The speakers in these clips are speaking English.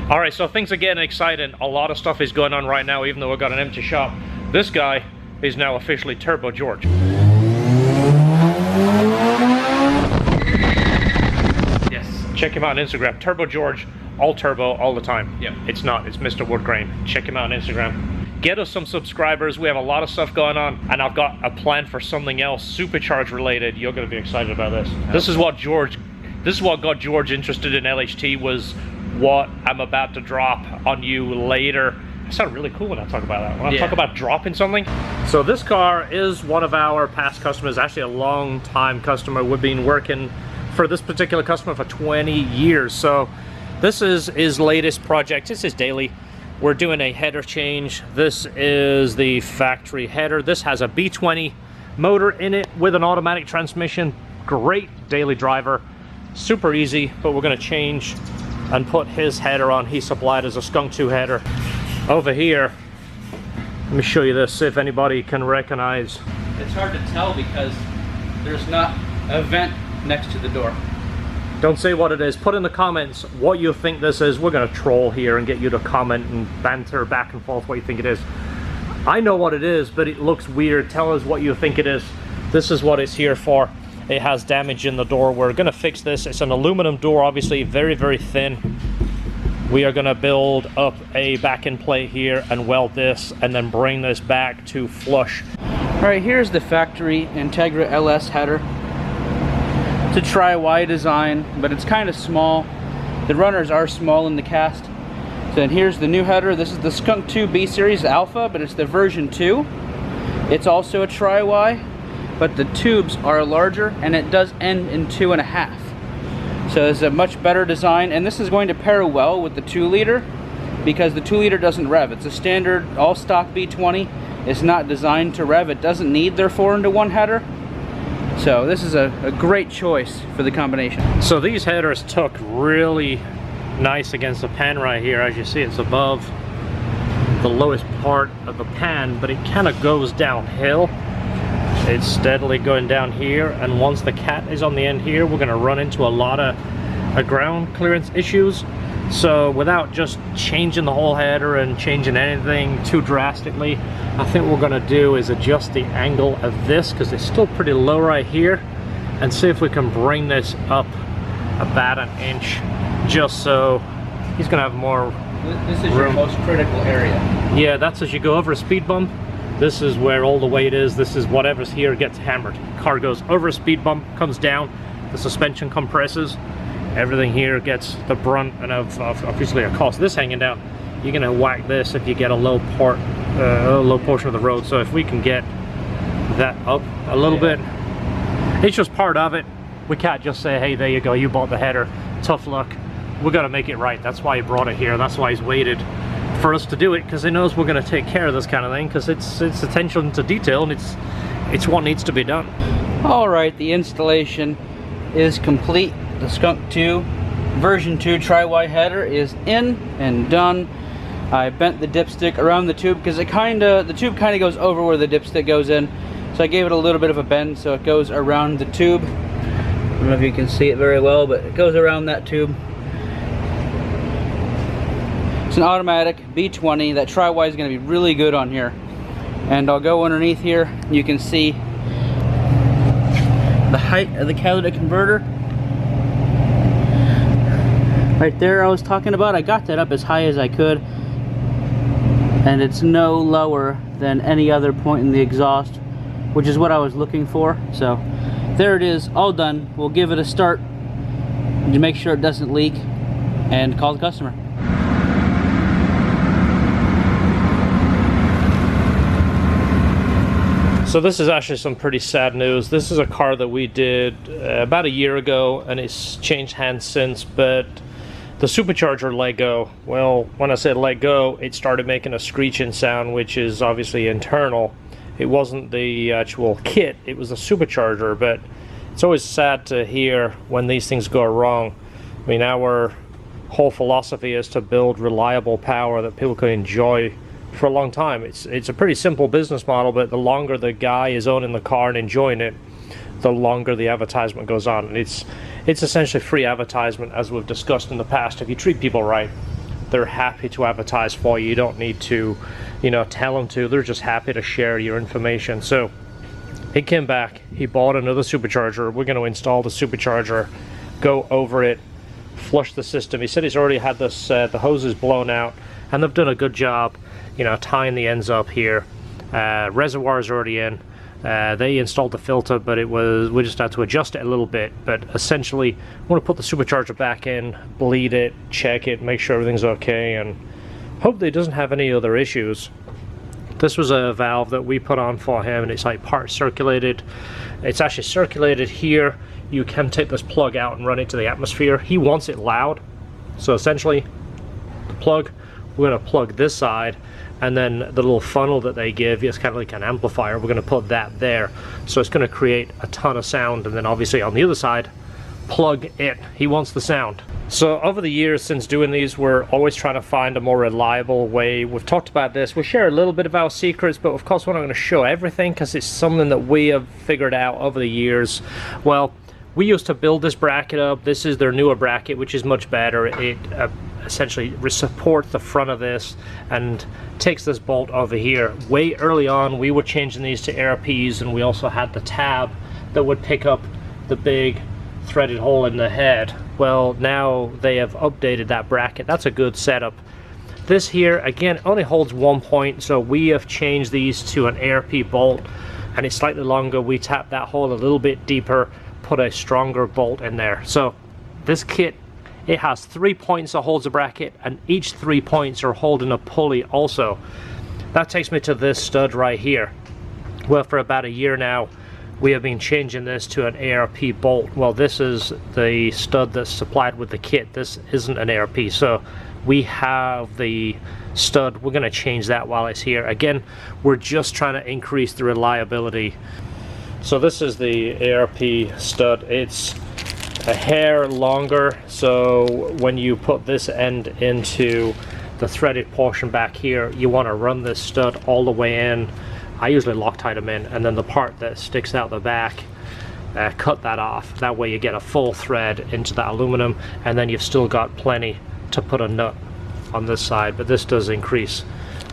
All right, so things are getting exciting. A lot of stuff is going on right now, even though we've got an empty shop. This guy is now officially Turbo George. Yes. Check him out on Instagram. Turbo George, all turbo, all the time. Yep. It's not, it's Mr. Woodgrain. Check him out on Instagram. Get us some subscribers. We have a lot of stuff going on, and I've got a plan for something else, supercharged related. You're gonna be excited about this. This is what got George interested in LHT, was what I'm about to drop on you later. I sound really cool when I talk about that. When I talk about dropping something. So this car is one of our past customers, actually a long time customer. We've been working for this particular customer for 20 years. So this is his latest project. This is daily. We're doing a header change. This is the factory header. This has a B20 motor in it with an automatic transmission. Great daily driver. Super easy, but we're gonna change and put his header on. He supplied as a Skunk 2 header. Over here, let me show you this, see if anybody can recognize. It's hard to tell because there's not a vent next to the door. Don't say what it is. Put in the comments what you think this is. We're gonna troll here and get you to comment and banter back and forth what you think it is. I know what it is, but it looks weird. Tell us what you think it is. This is what it's here for. It has damage in the door. We're gonna fix this. It's an aluminum door, obviously very, very thin. We are gonna build up a back-end plate here and weld this and then bring this back to flush. All right, here's the factory Integra LS header. It's a tri-Y design, but it's kind of small. The runners are small in the cast. So then here's the new header. This is the Skunk 2 B Series Alpha, but it's the version 2. It's also a tri-Y, but the tubes are larger and it does end in 2.5. So it's a much better design, and this is going to pair well with the 2-liter because the 2-liter doesn't rev. It's a standard all-stock B20. It's not designed to rev. It doesn't need their 4-into-1 header. So this is a great choice for the combination. So these headers took really nice against the pan right here. As you see, it's above the lowest part of the pan, but it kind of goes downhill. It's steadily going down here, and once the cat is on the end here, we're going to run into a lot of ground clearance issues. So without just changing the whole header and changing anything too drastically, I think what we're going to do is adjust the angle of this, because it's still pretty low right here, and see if we can bring this up about 1 inch, just so he's going to have more This is room. your most critical area. Yeah, that's as you go over a speed bump. This is where all the weight is. This is whatever's here gets hammered. Car goes over a speed bump, comes down, the suspension compresses, everything here gets the brunt and of obviously a cost. This hanging down, you're gonna whack this if you get a low portion of the road. So if we can get that up a little bit, it's just part of it. We can't just say, hey, there you go, you bought the header, tough luck. We gotta make it right. That's why he brought it here. That's why he's waited for us to do it, because he knows we're going to take care of this kind of thing, because it's attention to detail, and it's what needs to be done. All right, the installation is complete. The Skunk 2 version 2 tri-Y header is in and done. I bent the dipstick around the tube because the tube kind of goes over where the dipstick goes in, so I gave it a little bit of a bend so it goes around the tube. I don't know if you can see it very well, but it goes around that tube. It's an automatic B20. That tri-Y is going to be really good on here. And I'll go underneath here. You can see the height of the catalytic converter. Right there I was talking about. I got that up as high as I could. And it's no lower than any other point in the exhaust, which is what I was looking for. So there it is, all done. We'll give it a start to make sure it doesn't leak and call the customer. So this is actually some pretty sad news. This is a car that we did about a year ago, and it's changed hands since, but the supercharger let go. Well, when I said let go, it started making a screeching sound, which is obviously internal. It wasn't the actual kit, it was the supercharger, but it's always sad to hear when these things go wrong. I mean, our whole philosophy is to build reliable power that people can enjoy for a long time. It's a pretty simple business model, but the longer the guy is owning the car and enjoying it, the longer the advertisement goes on. And it's essentially free advertisement, as we've discussed in the past. If you treat people right, they're happy to advertise for you. You don't need to, you know, tell them to. They're just happy to share your information. So he came back, he bought another supercharger. We're going to install the supercharger, go over it, flush the system. He said he's already had this the hoses blown out, and they've done a good job, you know, tying the ends up here. Reservoir's already in. They installed the filter, but we just had to adjust it a little bit. But essentially, I want to put the supercharger back in, bleed it, check it, make sure everything's okay, and hopefully it doesn't have any other issues. This was a valve that we put on for him, and it's like part circulated. It's actually circulated here. You can take this plug out and run it to the atmosphere. He wants it loud, so essentially the plug, we're going to plug this side, and then the little funnel that they give is kind of like an amplifier. We're going to put that there, so it's going to create a ton of sound. And then obviously on the other side, plug it. He wants the sound. So over the years since doing these, we're always trying to find a more reliable way. We've talked about this. We share a little bit of our secrets, but of course we're not going to show everything because it's something that we have figured out over the years. Well, we used to build this bracket up. This is their newer bracket, which is much better. It essentially supports the front of this and takes this bolt over here. Way early on, we were changing these to ARPs, and we also had the tab that would pick up the big threaded hole in the head. Well, now they have updated that bracket. That's a good setup. This here, again, only holds 1 point, so we have changed these to an ARP bolt, and it's slightly longer. We tap that hole a little bit deeper, put a stronger bolt in there. So this kit, it has 3 points that holds the bracket, and each 3 points are holding a pulley also. That takes me to this stud right here. Well, for about a year now, we have been changing this to an ARP bolt. Well, this is the stud that's supplied with the kit. This isn't an ARP, so we have the stud. We're going to change that while it's here. Again, we're just trying to increase the reliability. So this is the ARP stud. It's a hair longer, so when you put this end into the threaded portion back here, you want to run this stud all the way in. I usually Loctite them in, and then the part that sticks out the back, cut that off. That way you get a full thread into that aluminum, and then you've still got plenty to put a nut on this side. But this does increase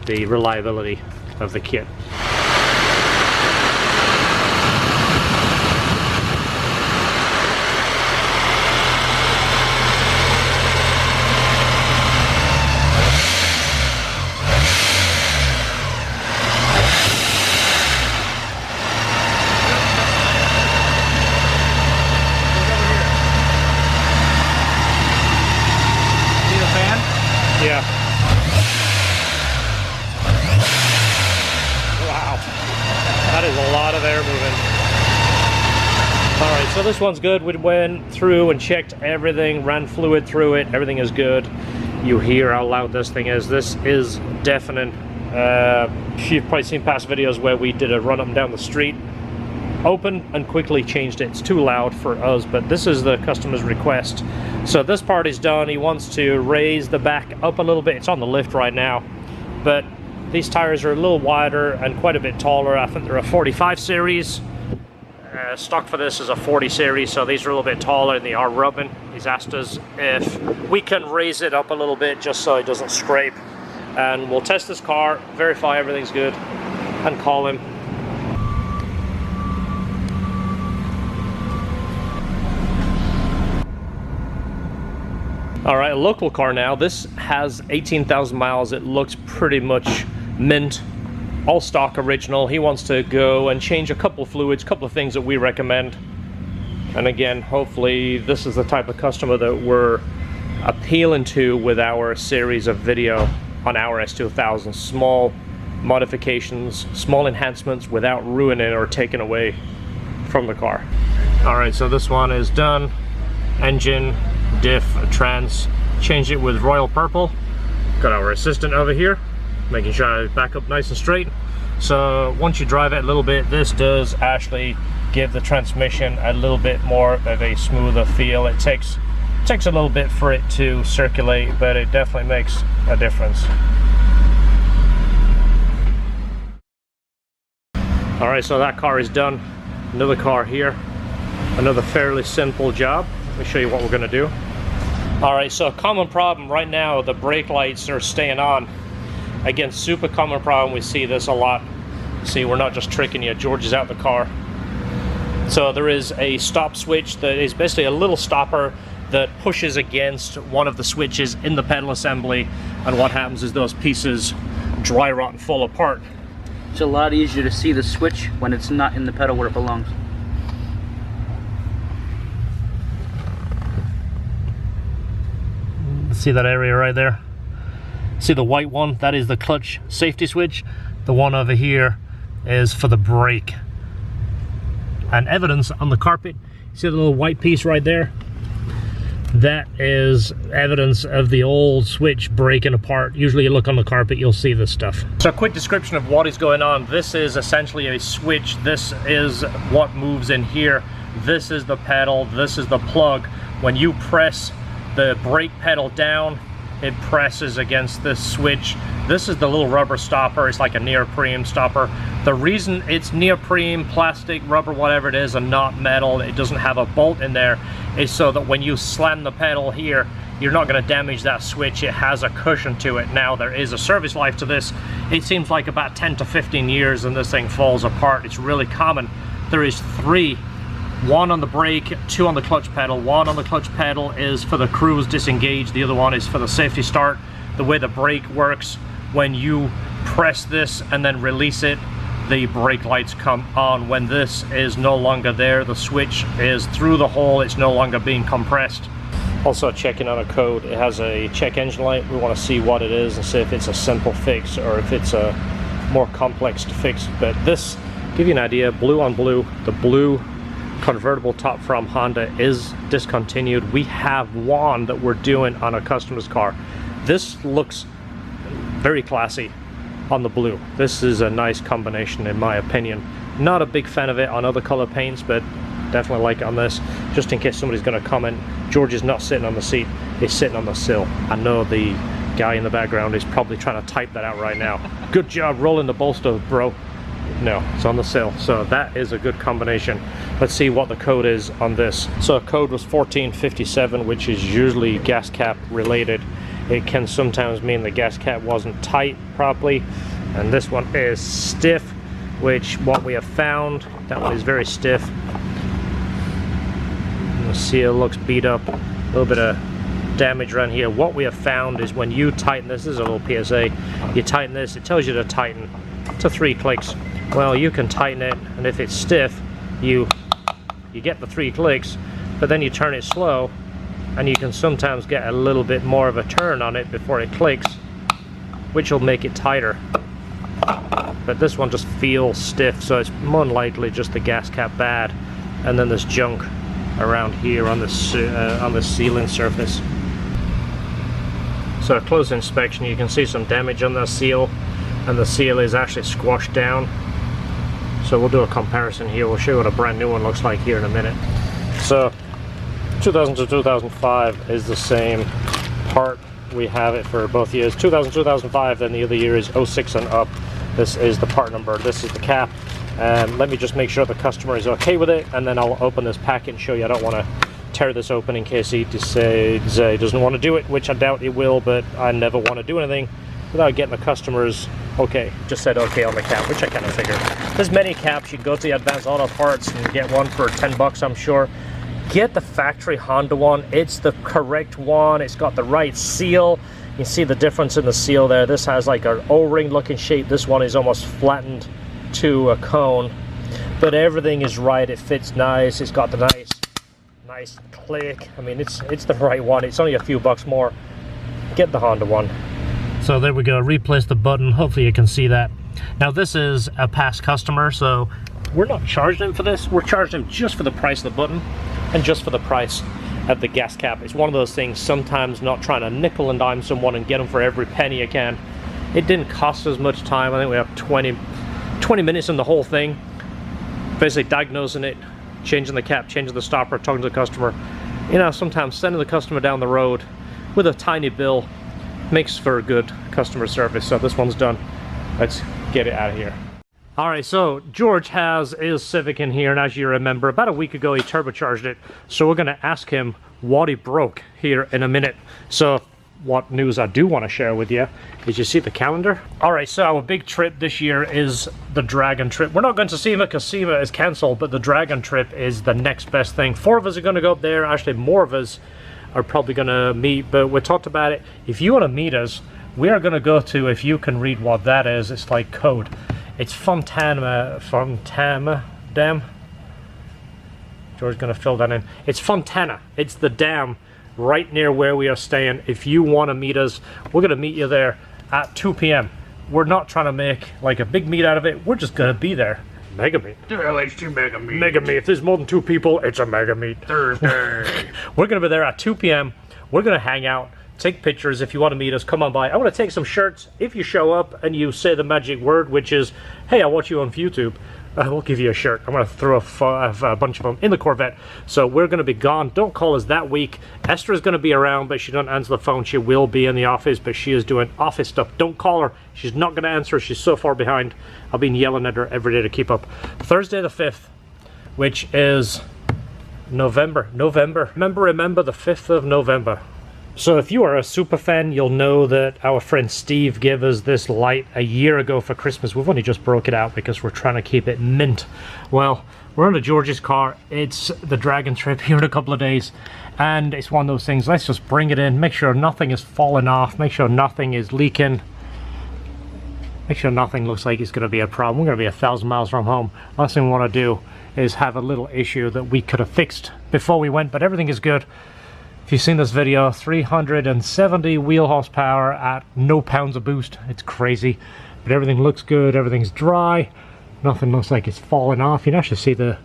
the reliability of the kit. Yeah. Wow. That is a lot of air moving. Alright, so this one's good. We went through and checked everything, ran fluid through it. Everything is good. You hear how loud this thing is. This is deafening. You've probably seen past videos where we did a run up and down the street. Opened and quickly changed it. It's too loud for us, but this is the customer's request. So this part is done. He wants to raise the back up a little bit. It's on the lift right now, but these tires are a little wider and quite a bit taller. I think they're a 45 series. Stock for this is a 40 series, so these are a little bit taller and they are rubbing. He's asked us if we can raise it up a little bit just so it doesn't scrape. And we'll test this car, verify everything's good, and call him. All right, a local car now. This has 18,000 miles. It looks pretty much mint, all stock original. He wants to go and change a couple of fluids, couple of things that we recommend. And again, hopefully this is the type of customer that we're appealing to with our series of video on our S2000. Small modifications, small enhancements without ruining or taking away from the car. All right, so this one is done. Engine, diff, trans, changed it with royal purple. Got our assistant over here making sure I back up nice and straight. So once you drive it a little bit, this does actually give the transmission a little bit more of a smoother feel. It takes a little bit for it to circulate, but it definitely makes a difference. All right, so that car is done. Another car here, another fairly simple job. Let me show you what we're going to do. All right, so a common problem right now, the brake lights are staying on. Again, super common problem. We see this a lot. See, we're not just tricking you. George is out the car. So there is a stop switch that is basically a little stopper that pushes against one of the switches in the pedal assembly, and what happens is those pieces dry rot and fall apart. It's a lot easier to see the switch when it's not in the pedal where it belongs. See that area right there? See the white one? That is the clutch safety switch. The one over here is for the brake. And evidence on the carpet, see the little white piece right there? That is evidence of the old switch breaking apart. Usually you look on the carpet, you'll see this stuff. So a quick description of what is going on. This is essentially a switch. This is what moves in here. This is the pedal, this is the plug. When you press the brake pedal down, it presses against this switch. This is the little rubber stopper. It's like a neoprene stopper. The reason it's neoprene, plastic, rubber, whatever it is, and not metal, it doesn't have a bolt in there, is so that when you slam the pedal here, you're not going to damage that switch. It has a cushion to it. Now, there is a service life to this. It seems like about 10 to 15 years and this thing falls apart. It's really common. There is 3. 1 on the brake, 2 on the clutch pedal. 1 on the clutch pedal is for the cruise disengage, the other one is for the safety start. The way the brake works, when you press this and then release it, the brake lights come on. When this is no longer there, the switch is through the hole, it's no longer being compressed. Also checking on a code, it has a check engine light. We want to see what it is and see if it's a simple fix or if it's a more complex to fix. But this, give you an idea, blue on blue, the blue convertible top from Honda is discontinued. We have one that we're doing on a customer's car. This looks very classy on the blue. This is a nice combination in my opinion. Not a big fan of it on other color paints, but definitely like it on this. Just in case somebody's going to comment, George is not sitting on the seat, he's sitting on the sill. I know the guy in the background is probably trying to type that out right now. Good job rolling the bolster, bro. No, it's on the sill, so that is a good combination. Let's see what the code is on this. So code was 1457, which is usually gas cap related. It can sometimes mean the gas cap wasn't tight properly, and this one is stiff, which what we have found, that one is very stiff. The seal looks beat up, a little bit of damage around here. What we have found is when you tighten this is a little PSA, you tighten this, it tells you to tighten to 3 clicks. Well, you can tighten it, and if it's stiff, you get the 3 clicks, but then you turn it slow, and you can sometimes get a little bit more of a turn on it before it clicks, which will make it tighter. But this one just feels stiff, so it's more than likely just the gas cap bad, and then this junk around here on the sealing surface. So a close inspection, you can see some damage on the seal, and the seal is actually squashed down. So we'll do a comparison here. We'll show you what a brand new one looks like here in a minute. So 2000 to 2005 is the same part. We have it for both years. 2000 2005, then the other year is 06 and up. This is the part number, this is the cap. Let me just make sure the customer is okay with it, and then I'll open this packet and show you. I don't want to tear this open in case he decides he doesn't want to do it, which I doubt he will, but I never want to do anything without getting the customers okay. Just said okay on the cap, which I kind of figured. There's many caps. You can go to the Advanced Auto Parts and get one for 10 bucks, I'm sure. Get the factory Honda one. It's the correct one. It's got the right seal. You can see the difference in the seal there. This has like an O-ring looking shape. This one is almost flattened to a cone, but everything is right. It fits nice. It's got the nice click. I mean, it's the right one. It's only a few bucks more. Get the Honda one. So there we go, replace the button. Hopefully you can see that. Now this is a past customer, so we're not charging him for this. We're charging him just for the price of the button and just for the price of the gas cap. It's one of those things, sometimes not trying to nickel and dime someone and get them for every penny you can. It didn't cost us much time. I think we have 20 minutes in the whole thing. Basically diagnosing it, changing the cap, changing the stopper, talking to the customer. You know, sometimes sending the customer down the road with a tiny bill makes for a good customer service. So this one's done. Let's get it out of here. All right, so George has his Civic in here, and as you remember, about a week ago he turbocharged it. So we're gonna ask him what he broke here in a minute. So what news I do want to share with you is, you see the calendar? All right, so our big trip this year is the Dragon trip. We're not going to SEMA because SEMA is cancelled, but the Dragon trip is the next best thing. 4 of us are going to go up there. Actually, more of us are probably going to meet, but we talked about it. If you want to meet us, we are going to go to, if you can read what that is, it's like code. It's Fontana Dam. George's going to fill that in. It's Fontana. It's the dam right near where we are staying. If you want to meet us, we're going to meet you there at 2 p.m. We're not trying to make like a big meet out of it. We're just going to be there. Mega meet. LH2 mega meet. Mega meet. If there's more than 2 people, it's a mega meet. Thursday. We're going to be there at 2 p.m. We're going to hang out, take pictures. If you want to meet us, come on by. I want to take some shirts. If you show up and you say the magic word, which is, hey, I watch you on YouTube, we'll give you a shirt. I'm going to throw a bunch of them in the Corvette. So we're going to be gone. Don't call us that week. Esther's going to be around, but she doesn't answer the phone. She will be in the office, but she is doing office stuff. Don't call her. She's not going to answer. She's so far behind. I've been yelling at her every day to keep up. Thursday the 5th, which is November. Remember the 5th of November. So if you are a super fan, you'll know that our friend Steve gave us this light a year ago for Christmas. We've only just broke it out because we're trying to keep it mint. Well, we're under George's car. It's the Dragon trip here in a couple of days, and it's one of those things. Let's just bring it in, make sure nothing is falling off, make sure nothing is leaking, make sure nothing looks like it's going to be a problem. We're going to be 1,000 miles from home. Last thing we want to do is have a little issue that we could have fixed before we went, but everything is good. If you've seen this video, 370 wheel horsepower at no pounds of boost. It's crazy, but everything looks good. Everything's dry. Nothing looks like it's falling off. You can actually see the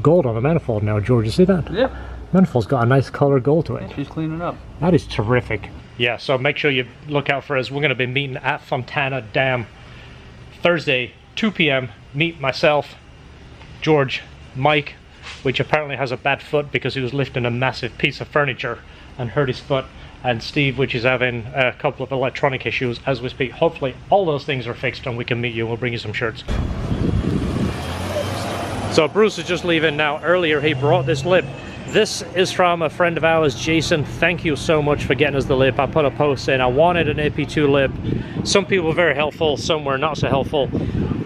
gold on the manifold now, George. You see that? Yep. Manifold's got a nice color gold to it. Yeah, she's cleaning up. That is terrific. Yeah, so make sure you look out for us. We're going to be meeting at Fontana Dam Thursday, 2 p.m. Meet myself, George, Mike, which apparently has a bad foot because he was lifting a massive piece of furniture and hurt his foot, and Steve, which is having a couple of electronic issues as we speak. Hopefully all those things are fixed and we can meet you. We'll bring you some shirts. So Bruce is just leaving now. Earlier he brought this lip. This is from a friend of ours, Jason. Thank you so much for getting us the lip. I put a post in. I wanted an AP2 lip. Some people were very helpful, some were not so helpful.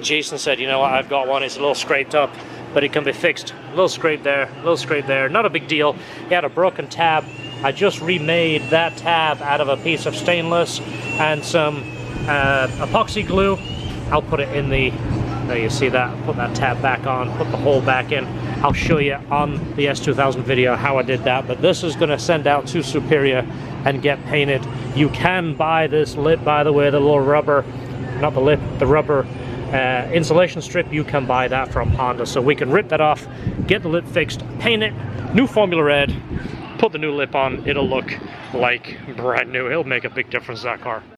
Jason said, you know what, I've got one. It's a little scraped up, but it can be fixed. A little scrape there, a little scrape there. Not a big deal. He had a broken tab. I just remade that tab out of a piece of stainless and some epoxy glue. I'll put it in the, there you see that, put that tab back on, put the hole back in. I'll show you on the S2000 video how I did that, but this is going to send out to Superior and get painted. You can buy this lip, by the way, the little rubber, not the lip, the rubber insulation strip. You can buy that from Honda, so we can rip that off, get the lip fixed, paint it, new Formula Red, put the new lip on. It'll look like brand new. It'll make a big difference to that car.